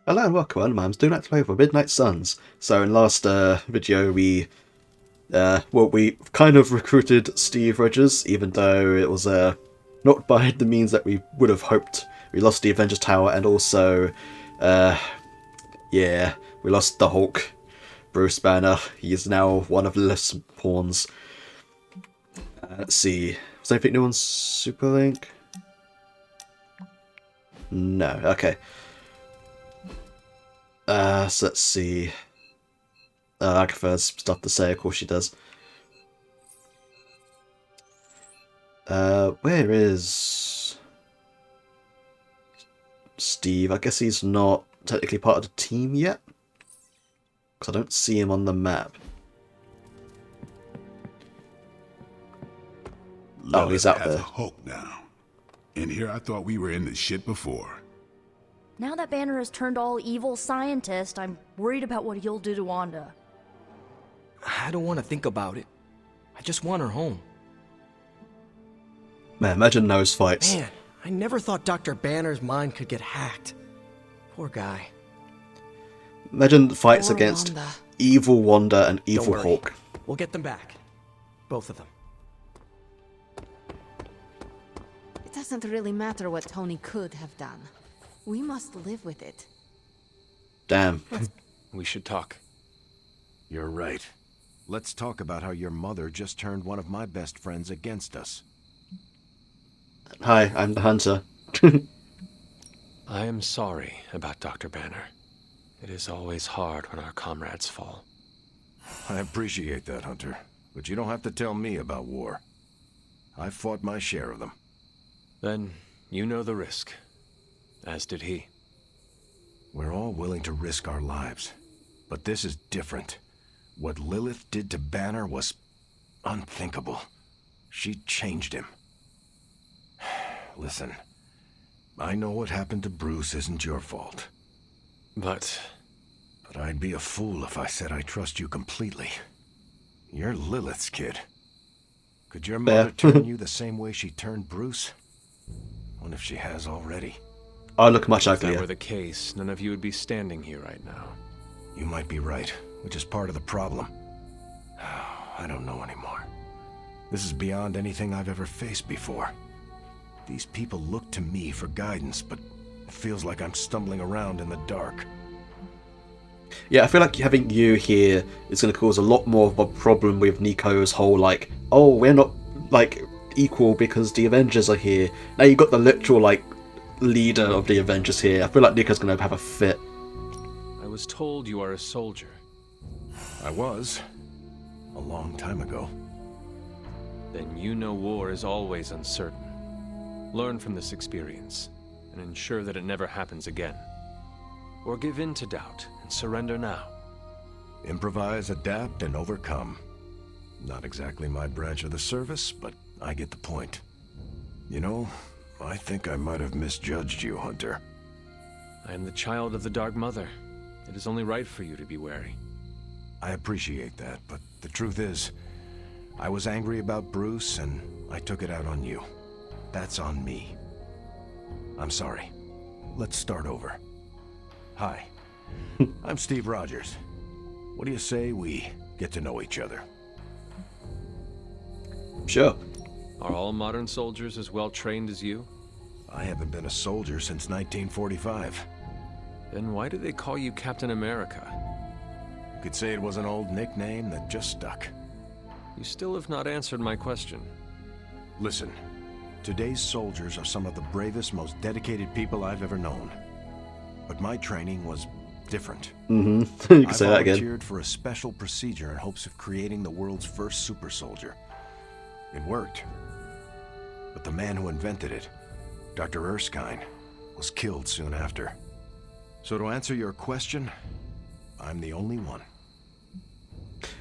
Hello and welcome, I'm doing that to play for Midnight Suns. So in last video we kind of recruited Steve Rogers, even though it was not by the means that we would have hoped. We lost the Avengers Tower and also uh, yeah, we lost the Hulk, Bruce Banner. He is now one of less pawns. Let's see, was anything new on Superlink? No, okay. So let's see. Agatha has stuff to say, of course she does. Where is Steve? I guess he's not technically part of the team yet, because I don't see him on the map. Oh, he's out has there. A Hulk now. And here I thought we were in the shit before. Now that Banner has turned all evil scientist, I'm worried about what he'll do to Wanda. I don't want to think about it. I just want her home. Man, imagine those fights. Man, I never thought Dr. Banner's mind could get hacked. Poor guy. Imagine the fights Poor against Wanda. evil Wanda and Don't evil worry. Hulk. We'll get them back. Both of them. It doesn't really matter what Tony could have done. We must live with it. Damn. We should talk. You're right. Let's talk about how your mother just turned one of my best friends against us. Hi, I'm the Hunter. I am sorry about Dr. Banner. It is always hard when our comrades fall. I appreciate that, Hunter. But you don't have to tell me about war. I fought my share of them. Then you know the risk. As did he. We're all willing to risk our lives. But this is different. What Lilith did to Banner was unthinkable. She changed him. Listen, I know what happened to Bruce isn't your fault. But But I'd be a fool if I said I trust you completely. You're Lilith's kid. Could your mother turn you the same way she turned Bruce? What if she has already? I look much if that uglier. were the case, none of you would be standing here right now. You might be right, which is part of the problem. I don't know anymore. This is beyond anything I've ever faced before. These people look to me for guidance, but it feels like I'm stumbling around in the dark. Yeah, I feel like having you here is going to cause a lot more of a problem with Nico's whole, like, oh, we're not, like, equal because the Avengers are here. Now you've got the literal, like, leader of the Avengers here. I feel like Nico's going to have a fit. I was told you are a soldier. I was. A long time ago. Then you know war is always uncertain. Learn from this experience, and ensure that it never happens again. Or give in to doubt and surrender now. Improvise, adapt, and overcome. Not exactly my branch of the service, but I get the point. You know, I think I might have misjudged you, Hunter. I am the child of the Dark Mother. It is only right for you to be wary. I appreciate that, but the truth is, I was angry about Bruce, and I took it out on you. That's on me. I'm sorry. Let's start over. Hi, I'm Steve Rogers. What do you say we get to know each other? Sure. Are all modern soldiers as well trained as you? I haven't been a soldier since 1945. Then why do they call you Captain America? You could say it was an old nickname that just stuck. You still have not answered my question. Listen, today's soldiers are some of the bravest, most dedicated people I've ever known. But my training was different. You can I say that again. volunteered for a special procedure in hopes of creating the world's first super soldier. It worked. But the man who invented it, Dr. Erskine, was killed soon after. So to answer your question, I'm the only one.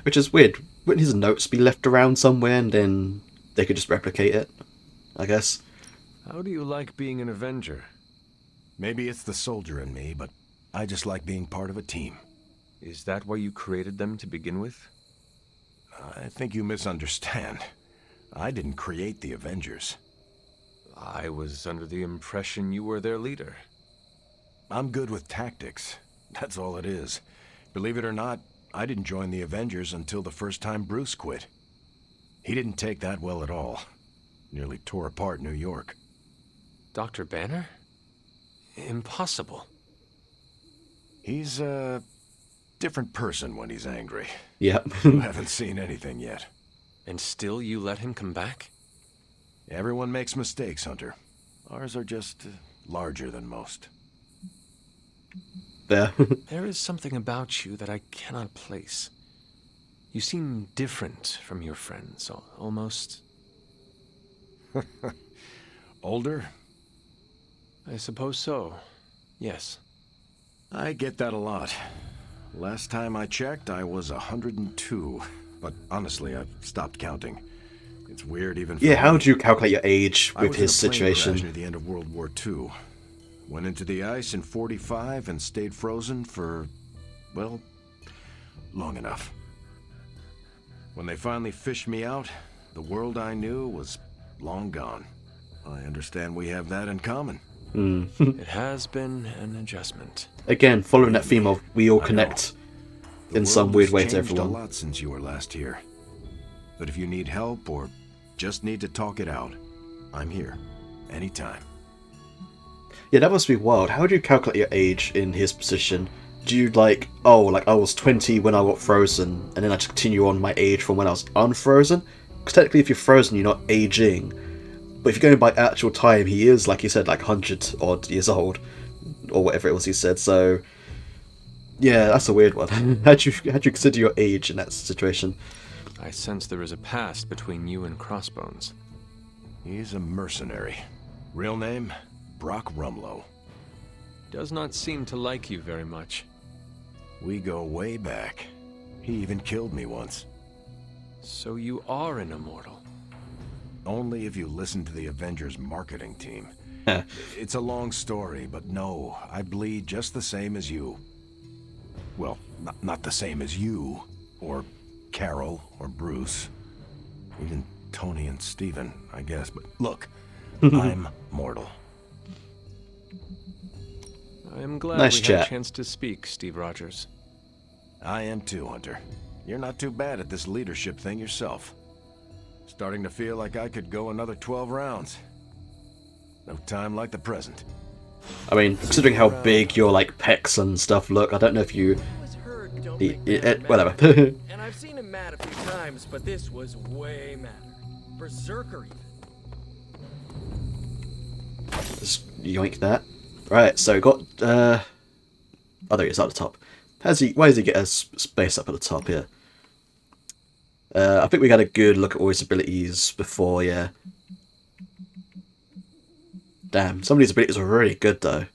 Which is weird. Wouldn't his notes be left around somewhere and then they could just replicate it? I guess. How do you like being an Avenger? Maybe it's the soldier in me, but I just like being part of a team. Is that why you created them to begin with? I think you misunderstand. I didn't create the Avengers. I was under the impression you were their leader. I'm good with tactics. That's all it is. Believe it or not, I didn't join the Avengers until the first time Bruce quit. He didn't take that well at all. Nearly tore apart New York. Dr. Banner? Impossible. He's a different person when he's angry. Yep. You haven't seen anything yet. And still you let him come back? Everyone makes mistakes, Hunter. Ours are just larger than most. There. There is something about you that I cannot place. You seem different from your friends, almost... Older? I suppose so. Yes. I get that a lot. Last time I checked, I was 102. But honestly, I've stopped counting. It's weird even for Yeah, how me. do you calculate your age I with was his in a plane crash situation? near the end of World War II. Went into the ice in 45 and stayed frozen for, well, long enough. When they finally fished me out, the world I knew was long gone. I understand we have that in common. It has been an adjustment. Again, following that theme of we all I connect The in some world weird has way to changed everyone. a lot since you were last here. But if you need help or just need to talk it out, I'm here. Anytime. Yeah, that must be wild. How do you calculate your age in his position? Do you like, oh, like I was 20 when I got frozen, and then I just continue on my age from when I was unfrozen? Because technically if you're frozen, you're not aging. But if you're going by actual time, he is, like you said, like 100 odd years old. Or whatever it was he said, so... Yeah, that's a weird one. How'd you consider your age in that situation? I sense there is a past between you and Crossbones. He's a mercenary. Real name, Brock Rumlow. Does not seem to like you very much. We go way back. He even killed me once. So you are an immortal. Only if you listen to the Avengers marketing team. It's a long story, but no, I bleed just the same as you. Well, not the same as you, or Carol, or Bruce. Even Tony and Steven, I guess. But look, I'm mortal. I am glad Nice we had chat. a chance to speak, Steve Rogers. I am too, Hunter. You're not too bad at this leadership thing yourself. Starting to feel like I could go another 12 rounds. No time like the present. I mean, considering how big your like pecs and stuff look, I don't know if you... was heard don't the- make Banner mad. whatever. And I've seen him mad a few times, but this was way madder. Berserker even. Just yoink that. Right, so got... Oh, there he is at the top. Why does he get a space up at the top here? I think we got a good look at all his abilities before, yeah. Damn, some of these abilities are really good though.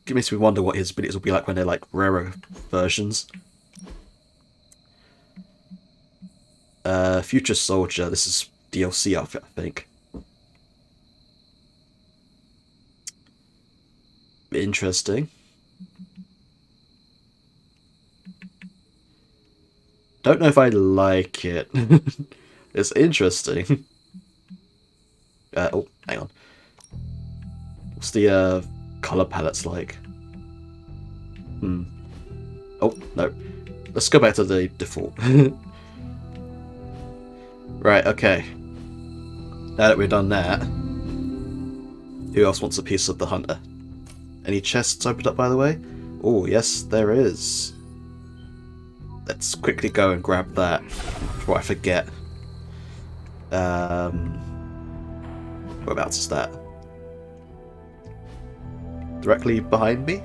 It makes me wonder what his abilities will be like when they're like rarer versions. Future Soldier, this is DLC outfit, I think. Interesting. Don't know if I like it. It's interesting. Oh, hang on. What's the color palettes like? Oh, no. Let's go back to the default. Right, okay. Now that we've done that, who else wants a piece of the hunter? Any chests opened up, by the way? Oh, yes, there is. Let's quickly go and grab that before I forget. Whereabouts is that? Directly behind me?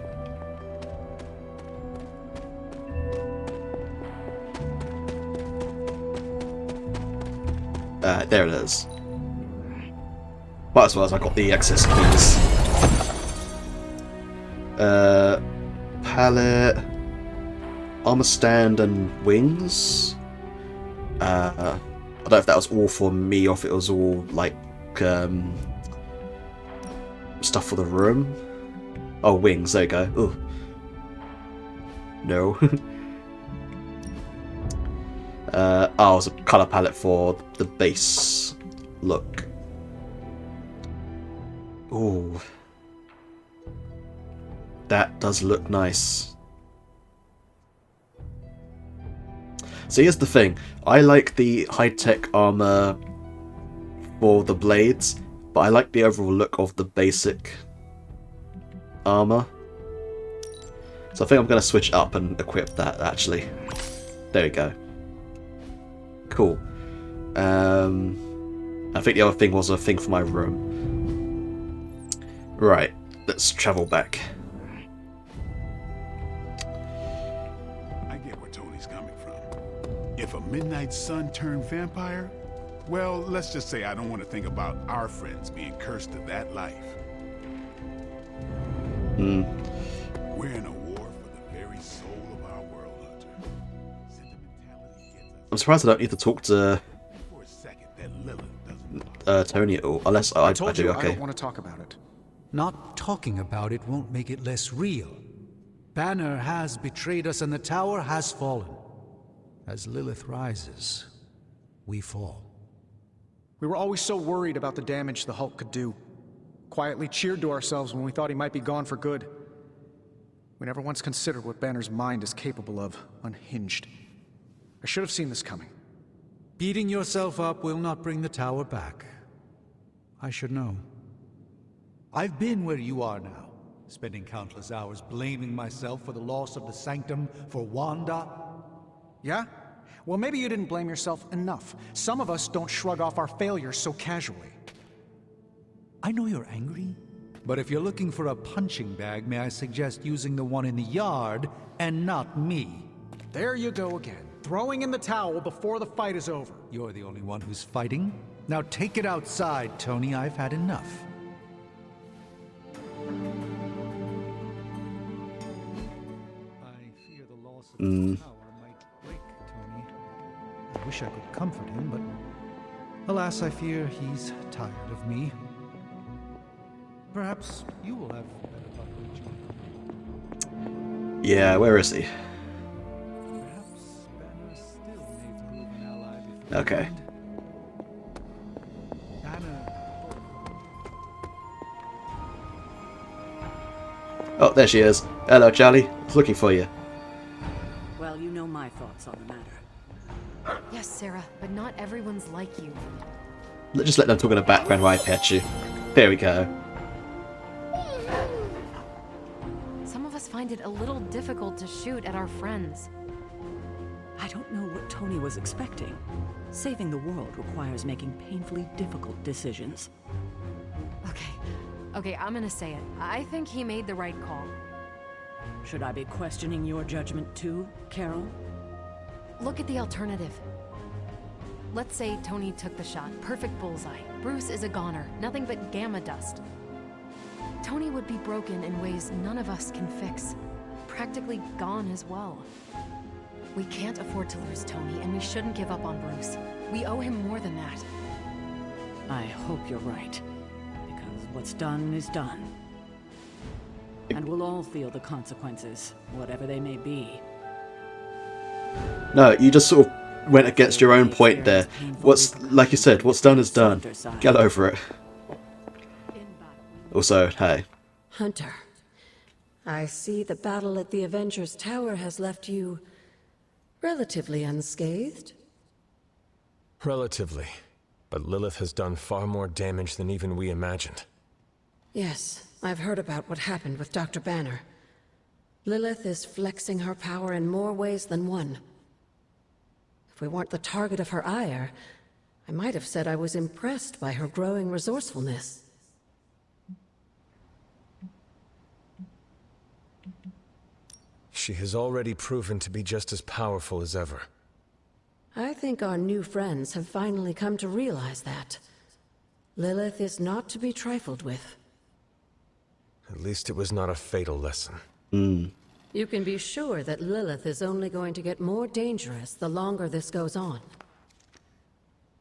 There it is. Might as well as I got the access keys. Palette, armor stand, and wings. I don't know if that was all for me or if it was all like stuff for the room. Oh, wings. There you go. Ooh. No. Oh, it was a color palette for the base look. Ooh. That does look nice. So here's the thing. I like the high-tech armor for the blades, but I like the overall look of the basic armor. So I think I'm going to switch up and equip that, actually. There we go. Cool. I think the other thing was a thing for my room. Right, let's travel back. I get where Tony's coming from. If a midnight sun turned vampire, well, let's just say I don't want to think about our friends being cursed to that life. We're in a war for the very soul of our world, Hunter. Sentimentality gets us I'm surprised I don't need to talk to for a second that Lilith doesn't. Tony at all, unless I told do. you I Okay. don't want to talk about it. Not talking about it won't make it less real. Banner has betrayed us and the tower has fallen. As Lilith rises, we fall. We were always so worried about the damage the Hulk could do. Quietly cheered to ourselves when we thought he might be gone for good. We never once considered what Banner's mind is capable of, unhinged. I should have seen this coming. Beating yourself up will not bring the tower back. I should know. I've been where you are now, spending countless hours blaming myself for the loss of the Sanctum, for Wanda. Yeah? Well, maybe you didn't blame yourself enough. Some of us don't shrug off our failures so casually. I know you're angry, but if you're looking for a punching bag, may I suggest using the one in the yard and not me? There you go again, throwing in the towel before the fight is over. You're the only one who's fighting. Now take it outside, Tony. I've had enough. I fear the loss of the tower might break Tony. I wish I could comfort him, but alas, I fear he's tired of me. Perhaps you will have better luck reaching. Yeah, where is he? Perhaps Banner still may prove an ally before Okay. the end. Banner. Oh, there she is. Hello, Charlie. I was looking for you. Well, you know my thoughts on the matter. Yes, Sarah, but not everyone's like you. Just let them talk in the background while I pet you. There we go. Some of us find it a little difficult to shoot at our friends. I don't know what Tony was expecting. Saving the world requires making painfully difficult decisions. Okay, I'm gonna say it. I think he made the right call. Should I be questioning your judgment too, Carol? Look at the alternative. Let's say Tony took the shot. Perfect bullseye. Bruce is a goner. Nothing but gamma dust. Tony would be broken in ways none of us can fix. Practically gone as well. We can't afford to lose Tony, and we shouldn't give up on Bruce. We owe him more than that. I hope you're right. Because what's done is done. And we'll all feel the consequences, whatever they may be. No, you just sort of went against your own point there. What's, like you said, what's done is done. Get over it. Also, hey. Hunter, I see the battle at the Avengers Tower has left you relatively unscathed. Relatively. But Lilith has done far more damage than even we imagined. Yes, I've heard about what happened with Dr. Banner. Lilith is flexing her power in more ways than one. If we weren't the target of her ire, I might have said I was impressed by her growing resourcefulness. She has already proven to be just as powerful as ever. I think our new friends have finally come to realize that. Lilith is not to be trifled with. At least it was not a fatal lesson. You can be sure that Lilith is only going to get more dangerous the longer this goes on.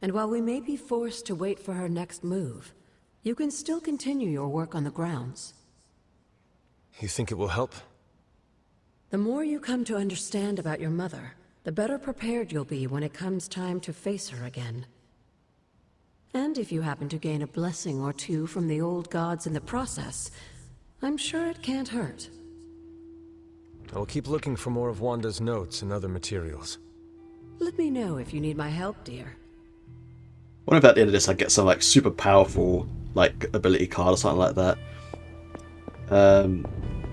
And while we may be forced to wait for her next move, you can still continue your work on the grounds. You think it will help? The more you come to understand about your mother, the better prepared you'll be when it comes time to face her again. And if you happen to gain a blessing or two from the old gods in the process, I'm sure it can't hurt. I will keep looking for more of Wanda's notes and other materials. Let me know if you need my help, dear. What if at the end of this I get some like super powerful like ability card or something like that?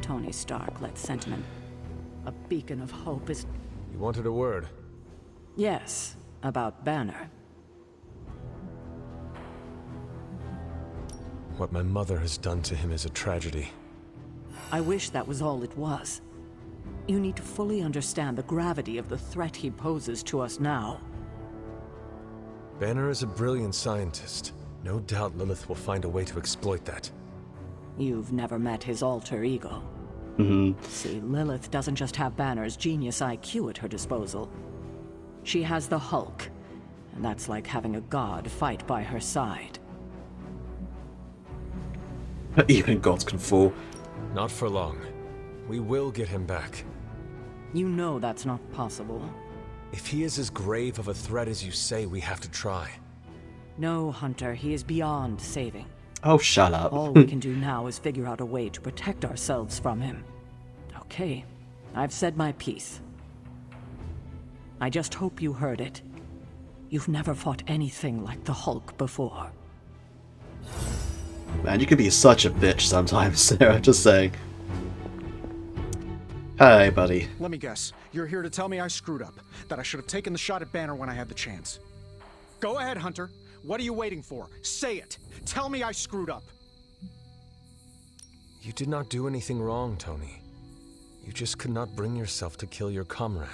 Tony Stark let sentiment. A beacon of hope is... You wanted a word? Yes, about Banner. What my mother has done to him is a tragedy. I wish that was all it was. You need to fully understand the gravity of the threat he poses to us now. Banner is a brilliant scientist. No doubt Lilith will find a way to exploit that. You've never met his alter ego. See, Lilith doesn't just have Banner's genius IQ at her disposal. She has the Hulk, and that's like having a god fight by her side. Even gods can fall. Not for long. We will get him back. You know that's not possible. If he is as grave of a threat as you say, we have to try. No, Hunter, he is beyond saving. Oh, shut up. All we can do now is figure out a way to protect ourselves from him. Okay, I've said my piece. I just hope you heard it. You've never fought anything like the Hulk before. Man, you can be such a bitch sometimes, Sarah, just saying. Hey, buddy. Let me guess. You're here to tell me I screwed up. That I should have taken the shot at Banner when I had the chance. Go ahead, Hunter. What are you waiting for? Say it. Tell me I screwed up. You did not do anything wrong, Tony. You just could not bring yourself to kill your comrade.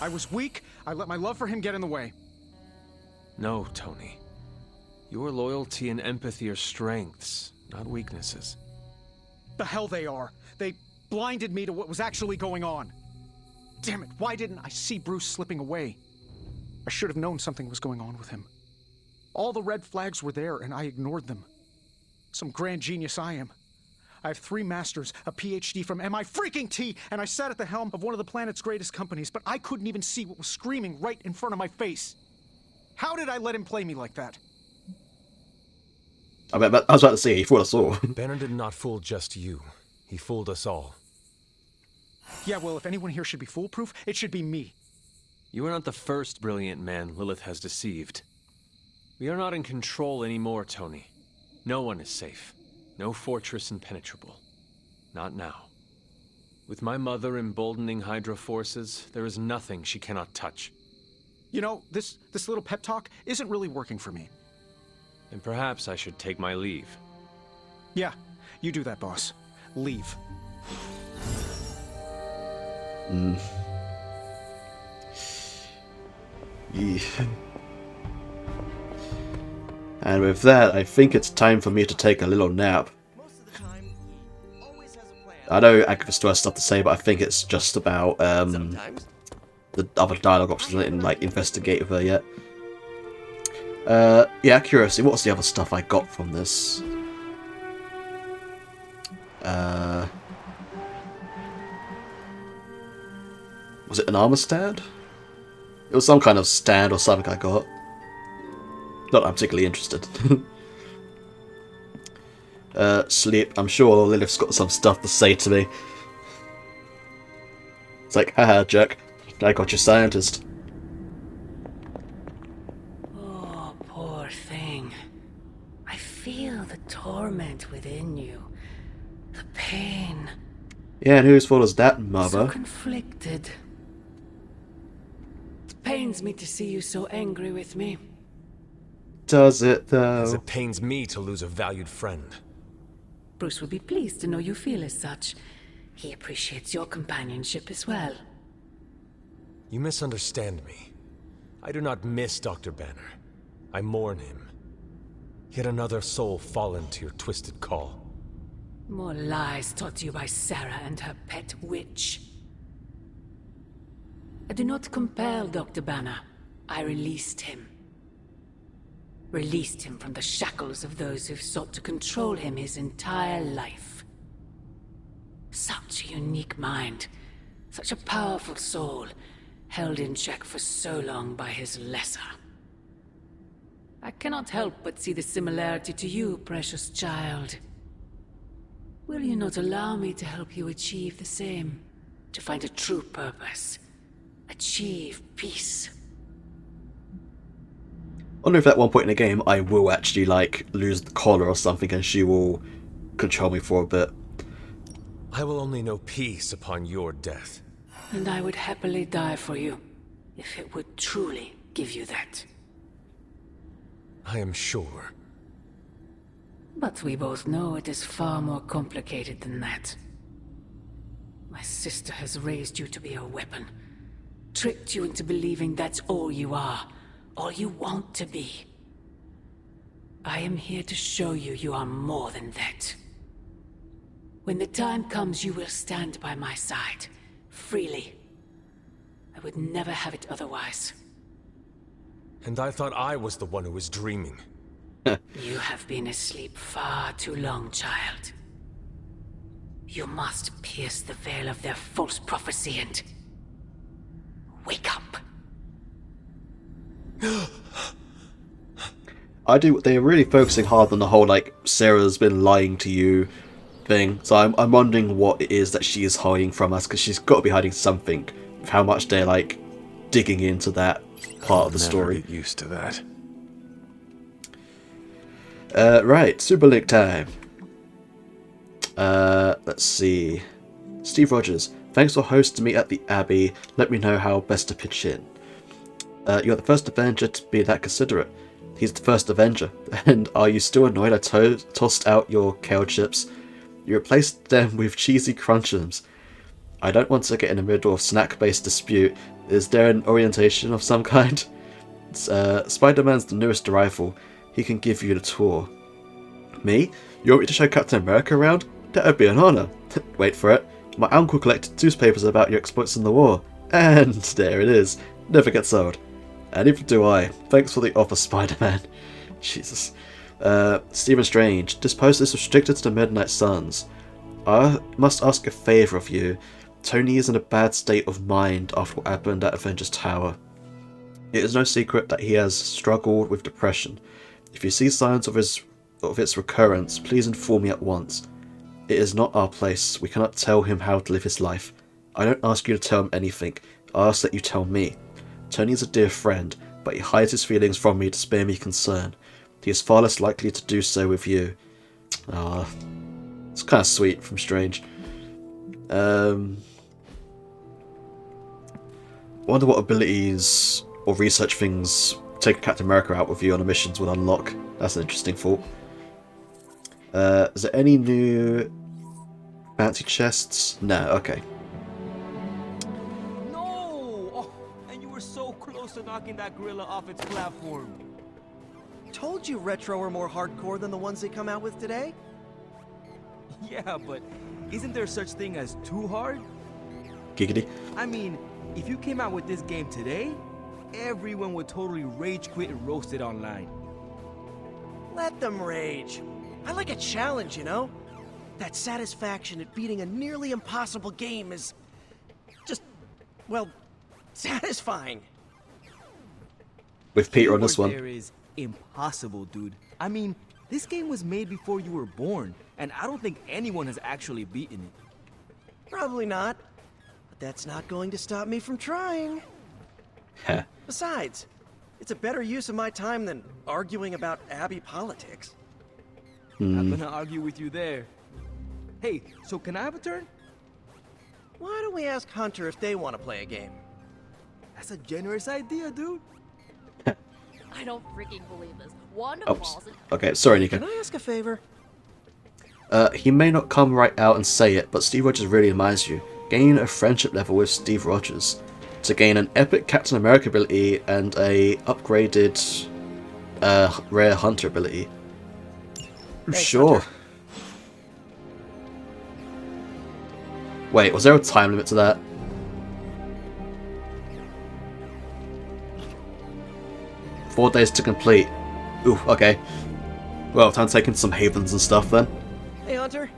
I was weak. I let my love for him get in the way. No, Tony. Your loyalty and empathy are strengths, not weaknesses. The hell they are. They blinded me to what was actually going on. Damn it, why didn't I see Bruce slipping away? I should have known something was going on with him. All the red flags were there, and I ignored them. Some grand genius I am. I have 3 masters, a PhD from MI-freaking-T, and I sat at the helm of one of the planet's greatest companies, but I couldn't even see what was screaming right in front of my face. How did I let him play me like that? I was about to say, he fooled us all. Banner did not fool just you. He fooled us all. Yeah, well, if anyone here should be foolproof, it should be me. You are not the first brilliant man Lilith has deceived. We are not in control anymore, Tony. No one is safe. No fortress impenetrable. Not now. With my mother emboldening Hydra forces, there is nothing she cannot touch. You know, this little pep talk isn't really working for me. And perhaps I should take my leave. Yeah, you do that, boss. Leave. Yeah. And with that, I think it's time for me to take a little nap. I know Agatha still has stuff to say, but I think it's just about the other dialogue options I didn't like investigate with her yet. Yeah, curiosity, what was the other stuff I got from this? Was it an armor stand? It was some kind of stand or something I got. Not that I'm particularly interested. Sleep. I'm sure Lilith's got some stuff to say to me. It's like, haha, jerk. I got your scientist. Oh, poor thing. I feel the torment within you. The pain. Yeah, and whose fault is that, mother? So conflicted. It pains me to see you so angry with me. Does it, though? As it pains me to lose a valued friend. Bruce will be pleased to know you feel as such. He appreciates your companionship as well. You misunderstand me. I do not miss Dr. Banner. I mourn him. Yet another soul fallen to your twisted call. More lies taught to you by Sarah and her pet witch. I do not compel Dr. Banner. I released him. Released him from the shackles of those who've sought to control him his entire life. Such a unique mind. Such a powerful soul. Held in check for so long by his lesser. I cannot help but see the similarity to you, precious child. Will you not allow me to help you achieve the same? to find a true purpose, achieve peace. I wonder if at one point in the game I will actually, like, lose the collar or something and she will control me for a bit. I will only know peace upon your death. And I would happily die for you, if it would truly give you that. I am sure. But we both know it is far more complicated than that. My sister has raised you to be a weapon, tricked you into believing that's all you are, all you want to be. I am here to show you you are more than that. When the time comes, you will stand by my side, freely. I would never have it otherwise. And I thought I was the one who was dreaming. You have been asleep far too long, child. You must pierce the veil of their false prophecy and wake up. They're really focusing hard on the whole, like, Sarah's been lying to you thing. So I'm wondering what it is that she is hiding from us, because she's got to be hiding something. With how much they're, like, digging into that part of the story. Get used to that. Right, Super Link time. Let's see. Steve Rogers, thanks for hosting me at the Abbey. Let me know how best to pitch in. You're the first Avenger to be that considerate. He's the first Avenger. And are you still annoyed I tossed out your kale chips? You replaced them with cheesy crunchums. I don't want to get in the middle of snack-based dispute. Is there an orientation of some kind? Spider-Man's the newest arrival. He can give you the tour. Me? You want me to show Captain America around? That would be an honour. Wait for it. My uncle collected newspapers about your exploits in the war. And there it is. Never gets old. And neither do I. Thanks for the offer, Spider-Man. Jesus. Stephen Strange. This post is restricted to the Midnight Suns. I must ask a favour of you. Tony is in a bad state of mind after what happened at Avengers Tower. It is no secret that he has struggled with depression. If you see signs of its recurrence, please inform me at once. It is not our place. We cannot tell him how to live his life. I don't ask you to tell him anything. I ask that you tell me. Tony is a dear friend, but he hides his feelings from me to spare me concern. He is far less likely to do so with you. Ah, it's kind of sweet from Strange. Wonder what abilities or research things taking Captain America out with you on the missions would unlock. That's an interesting thought. Is there any new fancy chests? No, okay. No! Oh, and you were so close to knocking that gorilla off its platform. Told you retro are more hardcore than the ones they come out with today? Yeah, but isn't there such thing as too hard? Giggity. I mean, if you came out with this game today, everyone would totally rage quit and roast it online. Let them rage. I like a challenge, you know? That satisfaction at beating a nearly impossible game is just, well, satisfying. With Peter on this one. There is impossible, dude. I mean, this game was made before you were born, and I don't think anyone has actually beaten it. Probably not. But that's not going to stop me from trying. Besides, it's a better use of my time than arguing about Abbey politics. I'm gonna argue with you there. Hey, so can I have a turn? Why don't we ask Hunter if they want to play a game? That's a generous idea, dude. I don't freaking believe this. Wanda Oh, falls and... okay, sorry, Nico. Can I ask a favor? He may not come right out and say it, but Steve Rogers really admires you. Gain a friendship level with Steve Rogers to gain an epic Captain America ability and a upgraded rare Hunter ability. Thanks, Sure. Hunter. Wait, was there a time limit to that? Four days to complete. Ooh, okay. Well, time to take in some havens and stuff then. Hey, Hunter.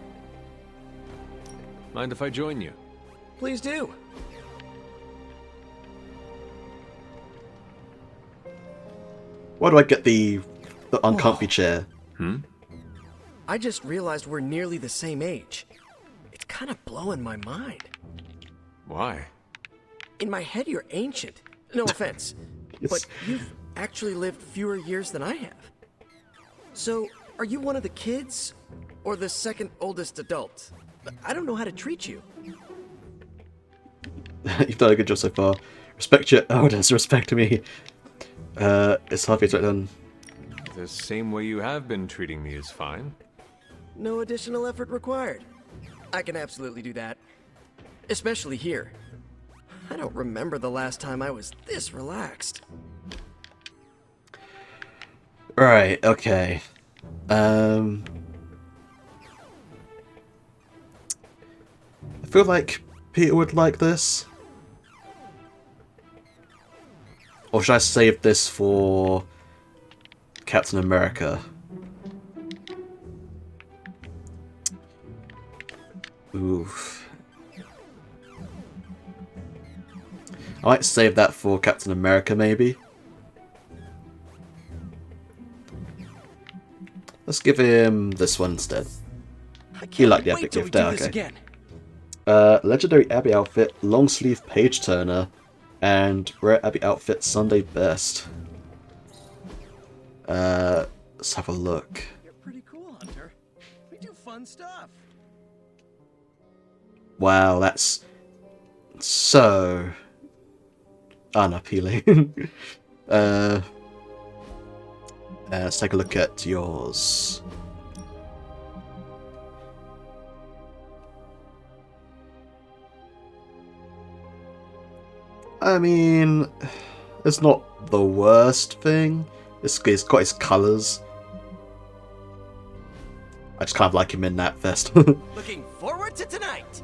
Mind if I join you? Please do. Why do I get the uncomfy chair? I just realized we're nearly the same age. It's kind of blowing my mind. Why? In my head, you're ancient. No offense. But you've actually lived fewer years than I have. So, are you one of the kids? Or the second oldest adult? I don't know how to treat you. You've done a good job so far. Respect your elders, respect me. It's hard for you to done. The same way you have been treating me is fine. No additional effort required. I can absolutely do that. Especially here. I don't remember the last time I was this relaxed. Right, okay. I feel like Peter would like this. Or should I save this for Captain America? Oof. I might save that for Captain America, maybe. Let's give him this one instead. You like the epic gift, okay. Legendary Abbey outfit, long sleeve page turner, and rare Abbey outfit Sunday best. Let's have a look. You're pretty cool, Hunter. We do fun stuff. Wow, that's so unappealing. Let's take a look at yours. I mean, it's not the worst thing. It's got its colours. I just kind of like him in that vest. Looking forward to tonight.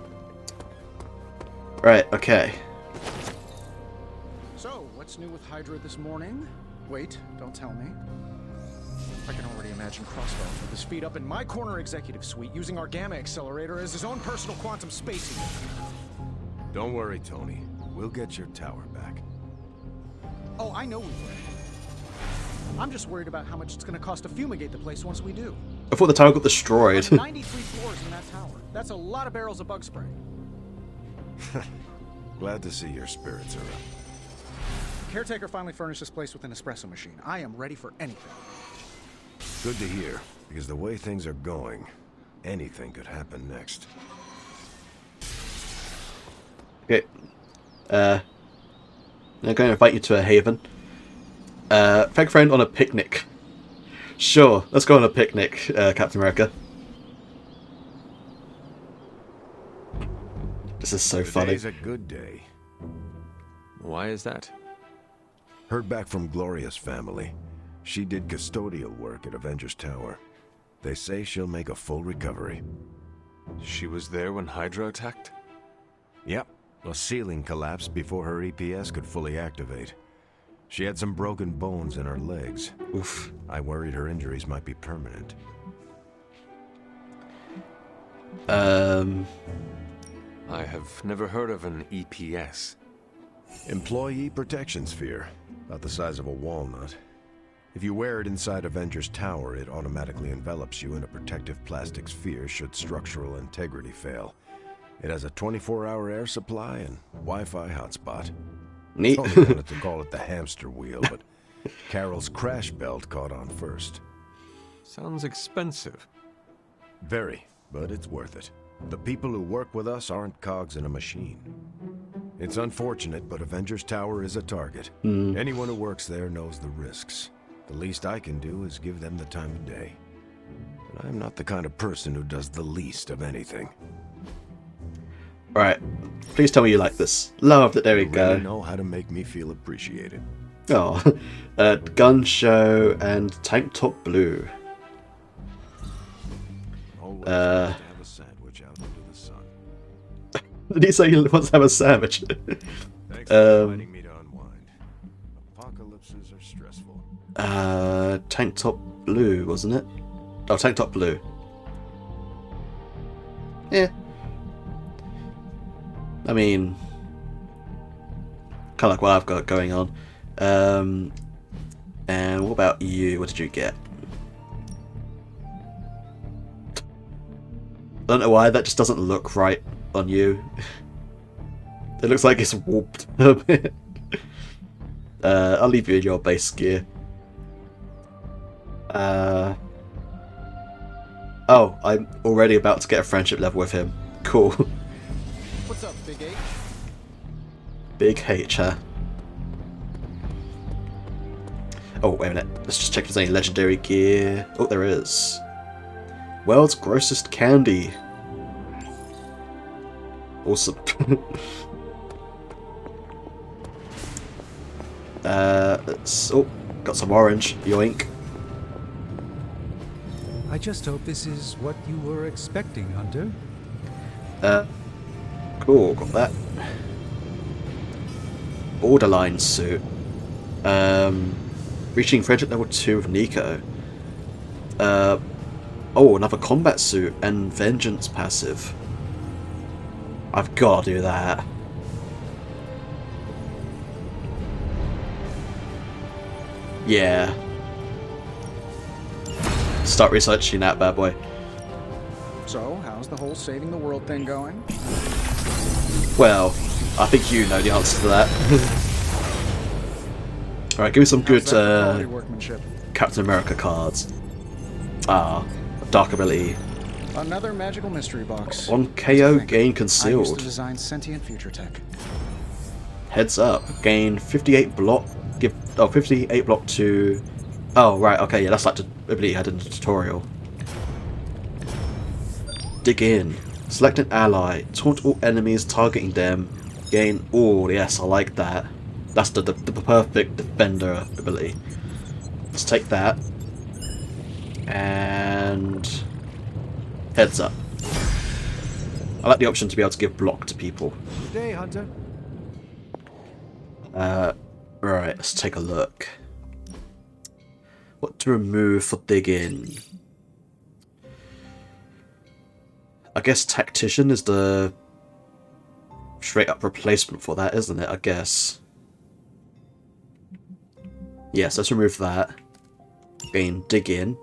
Right, okay. So, what's new with Hydra this morning? Wait, don't tell me. I can already imagine Crossbones with his feet up in my corner executive suite using our Gamma Accelerator as his own personal quantum space heater. Don't worry, Tony. We'll get your tower back. Oh, I know we will. I'm just worried about how much it's going to cost to fumigate the place once we do. I thought the tower got destroyed. 93 floors in that tower. That's a lot of barrels of bug spray. Glad to see your spirits are up. Caretaker finally furnished this place with an espresso machine. I am ready for anything. Good to hear, because the way things are going, anything could happen next. Okay. I'm going to invite you to a haven. Thank a friend on a picnic. Sure, let's go on a picnic, Captain America. This is so funny. Today's a good day. Why is that? Heard back from Gloria's family. She did custodial work at Avengers Tower. They say she'll make a full recovery. She was there when Hydra attacked? Yep. A ceiling collapsed before her EPS could fully activate. She had some broken bones in her legs. Oof. I worried her injuries might be permanent. I have never heard of an EPS. Employee Protection Sphere. About the size of a walnut. If you wear it inside Avengers Tower, it automatically envelops you in a protective plastic sphere should structural integrity fail. It has a 24-hour air supply and Wi-Fi hotspot. Neat. Tony wanted to call it the hamster wheel, but Carol's crash belt caught on first. Sounds expensive. Very, but it's worth it. The people who work with us aren't cogs in a machine. It's unfortunate, but Avengers Tower is a target. Anyone who works there knows the risks. The least I can do is give them the time of day. But I'm not the kind of person who does the least of anything. Alright, please tell me you like this. Loved it, there we go. Really know how to make me feel appreciated. Oh, gun show and tank top blue. Always nice to have a sandwich out under the sun. Did he say he wants to have a sandwich? Thanks for inviting me to unwind. Apocalypses are stressful. Tank top blue, wasn't it? Oh, tank top blue. Yeah. I mean, kind of like what I've got going on. And what about you? What did you get? I don't know why, that just doesn't look right on you. It looks like it's warped a bit. I'll leave you in your base gear. Oh, I'm already about to get a friendship level with him. Cool. What's up, Big H? Big H, huh? Oh, wait a minute. Let's just check if there's any legendary gear. Oh, there is. World's grossest candy. Awesome. Oh, got some orange. Yoink. I just hope this is what you were expecting, Hunter. Cool, got that. Borderline suit. Reaching friendship level 2 with Nico. Oh, another combat suit and vengeance passive. I've got to do that. Yeah. Start researching that bad boy. So, how's the whole saving the world thing going? Well, I think you know the answer to that. Alright, give me some good workmanship? Captain America cards. Ah, dark ability. Another magical mystery box. On KO, gain I used concealed. to design sentient future tech. Heads up, gain 58 block. Give 58 block to. Oh right, okay, yeah, that's like the ability you had in the tutorial. Dig in. Select an ally. Taunt all enemies targeting them. Gain. Oh yes, I like that. That's the perfect defender ability. Let's take that. And heads up. I like the option to be able to give block to people. Good day, Hunter. Right, let's take a look. What to remove for dig in? I guess tactician is the straight up replacement for that, isn't it? I guess. Yes, let's remove that. Gain dig in.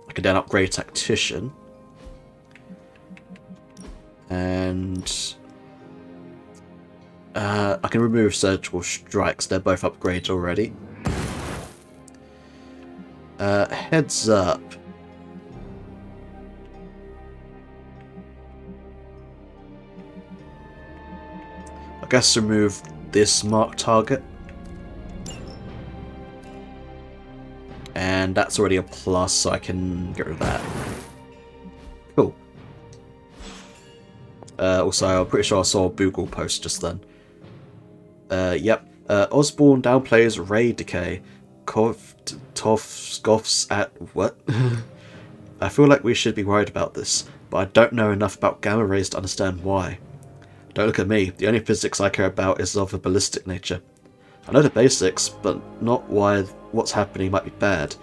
I can then upgrade tactician. And I can remove surgical strikes. They're both upgrades already. Heads up. I guess remove this mark target. And that's already a plus, so I can get rid of that. Cool. Also, I'm pretty sure I saw a Boogle post just then. Yep. Osborne downplays Ray Decay. Toff scoffs at what? I feel like we should be worried about this, but I don't know enough about gamma rays to understand why. Don't look at me. The only physics I care about is of a ballistic nature. I know the basics, but not why what's happening might be bad.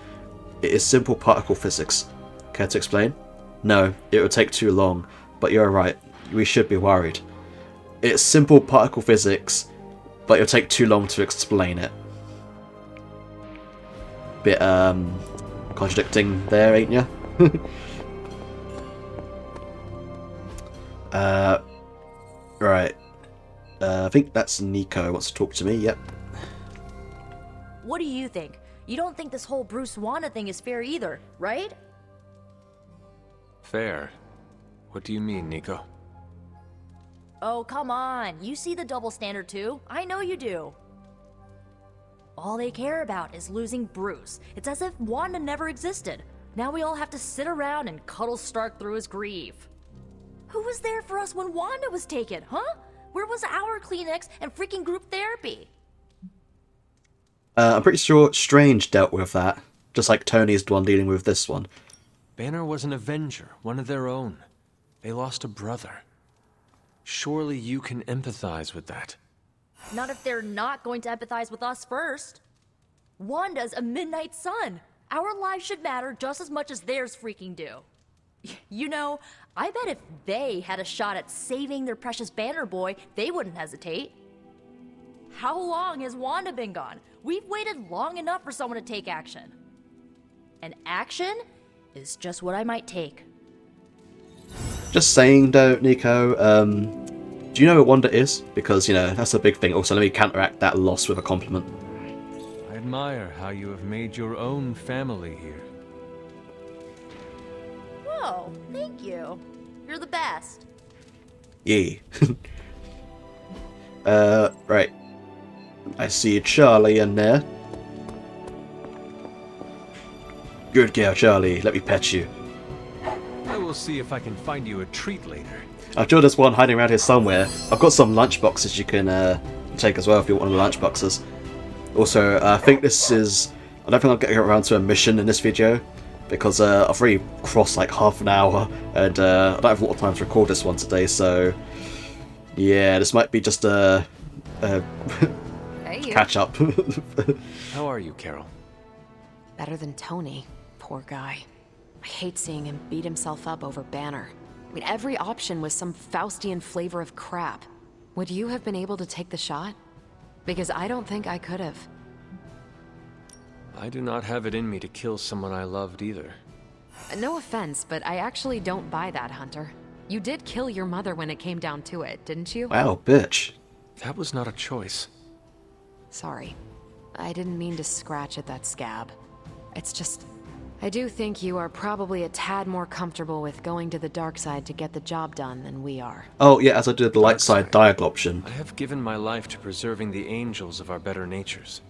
It is simple particle physics. Care to explain? No, it would take too long, but you're right. We should be worried. It's simple particle physics, but it'll take too long to explain it. Bit, contradicting there, ain't ya? Right. I think that's Nico wants to talk to me, yep. What do you think? You don't think this whole Bruce Wanda thing is fair either, right? Fair? What do you mean, Nico? Oh, come on. You see the double standard too. I know you do. All they care about is losing Bruce. It's as if Wanda never existed. Now we all have to sit around and cuddle Stark through his grief. Who was there for us when Wanda was taken, huh? Where was our Kleenex and freaking group therapy? I'm pretty sure Strange dealt with that, just like Tony's the one dealing with this one. Banner was an Avenger, one of their own. They lost a brother. Surely you can empathize with that. Not if they're not going to empathize with us first. Wanda's a Midnight Sun. Our lives should matter just as much as theirs freaking do. You know, I bet if they had a shot at saving their precious Banner Boy, they wouldn't hesitate. How long has Wanda been gone? We've waited long enough for someone to take action. And action is just what I might take. Just saying though, Nico, Do you know where Wanda is? Because, you know, that's a big thing. Also, let me counteract that loss with a compliment. I admire how you have made your own family here. Whoa, thank you. You're the best. Yeah. Right. I see Charlie in there. Good girl, Charlie. Let me pet you. I will see if I can find you a treat later. I'm sure there's one hiding around here somewhere. I've got some lunch boxes you can take as well if you want one of the lunch boxes. Also, I think this is... I don't think I'll get around to a mission in this video, because I've already crossed like half an hour, and I don't have a lot of time to record this one today, so... Yeah, this might be just a catch up. How are you, Carol? Better than Tony. Poor guy. I hate seeing him beat himself up over Banner. I mean, every option was some Faustian flavor of crap. Would you have been able to take the shot? Because I don't think I could have. I do not have it in me to kill someone I loved either. No offense, but I actually don't buy that, Hunter. You did kill your mother when it came down to it, didn't you? Wow, bitch. That was not a choice. Sorry. I didn't mean to scratch at that scab. It's just... I do think you are probably a tad more comfortable with going to the dark side to get the job done than we are. Oh, yeah, as I did the light side dialogue option. I have given my life to preserving the angels of our better natures.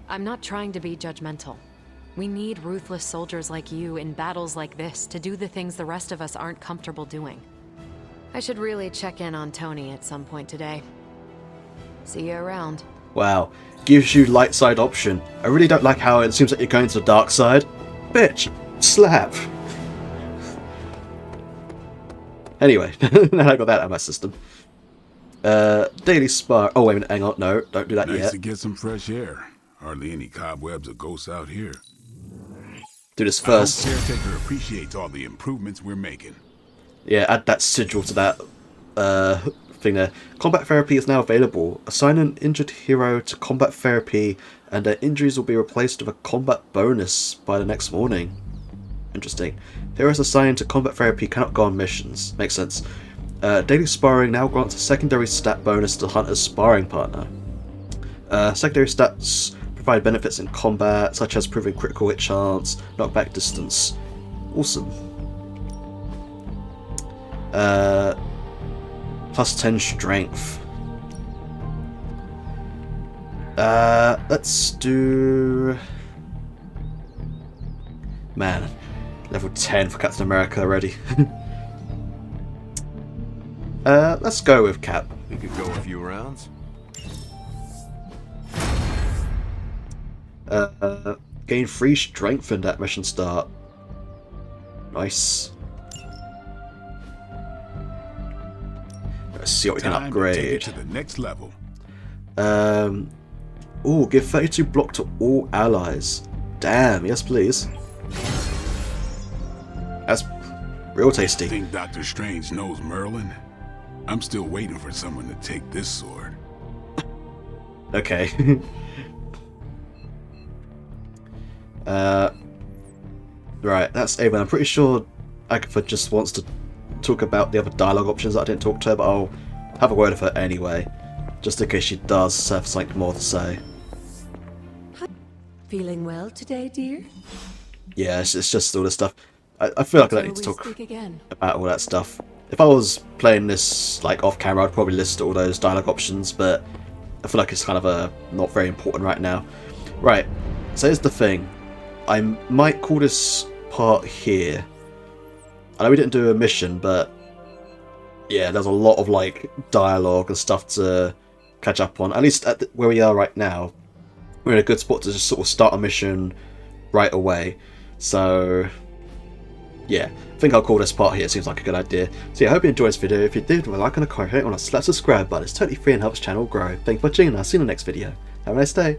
I'm not trying to be judgmental. We need ruthless soldiers like you in battles like this to do the things the rest of us aren't comfortable doing. I should really check in on Tony at some point today. See you around. Wow, gives you light side option. I really don't like how it seems like you're going to the dark side. Bitch, slap. Anyway, now I got that out of my system. Daily Spar. Oh, wait a minute, hang on. No, don't do that Nice yet. to get some fresh air. Hardly any cobwebs or ghosts out here. Do this first. I hope Caretaker appreciates all the improvements we're making. Yeah, add that sigil to that thing there. Combat therapy is now available. Assign an injured hero to combat therapy, and their injuries will be replaced with a combat bonus by the next morning. Interesting. Heroes assigned to combat therapy cannot go on missions. Makes sense. Daily sparring now grants a secondary stat bonus to Hunter's sparring partner. Secondary stats provide benefits in combat, such as proving critical hit chance, knockback distance. Awesome. Plus 10 strength. Let's do... Man, level 10 for Captain America already. Let's go with Cap. We could go a few rounds. Gain 3 strength in that mission start. Nice. Let's see what we can Time to upgrade. take it to the next level. Ooh, give 32 block to all allies. Damn, yes please. That's real tasty. Think Doctor Strange knows Merlin? I'm still waiting for someone to take this sword. Okay. Right, that's Ava. I'm pretty sure Agatha just wants to talk about the other dialogue options that I didn't talk to her, but I'll have a word with her anyway, just in case she does have something more to say. Feeling well today, dear? Yeah, it's just all this stuff. I feel like I don't need to Till we talk speak again. about all that stuff. If I was playing this like off camera, I'd probably list all those dialogue options, but I feel like it's kind of not very important right now. Right, so here's the thing. I might call this part here. I know we didn't do a mission, but yeah, there's a lot of like dialogue and stuff to catch up on. At least at where we are right now, we're in a good spot to just sort of start a mission right away. So yeah, I think I'll call this part here. It seems like a good idea. So yeah, I hope you enjoyed this video. If you did, well, like and a comment on a subscribe button. It's totally free and helps the channel grow. Thank you for watching, and I'll see you in the next video. Have a nice day.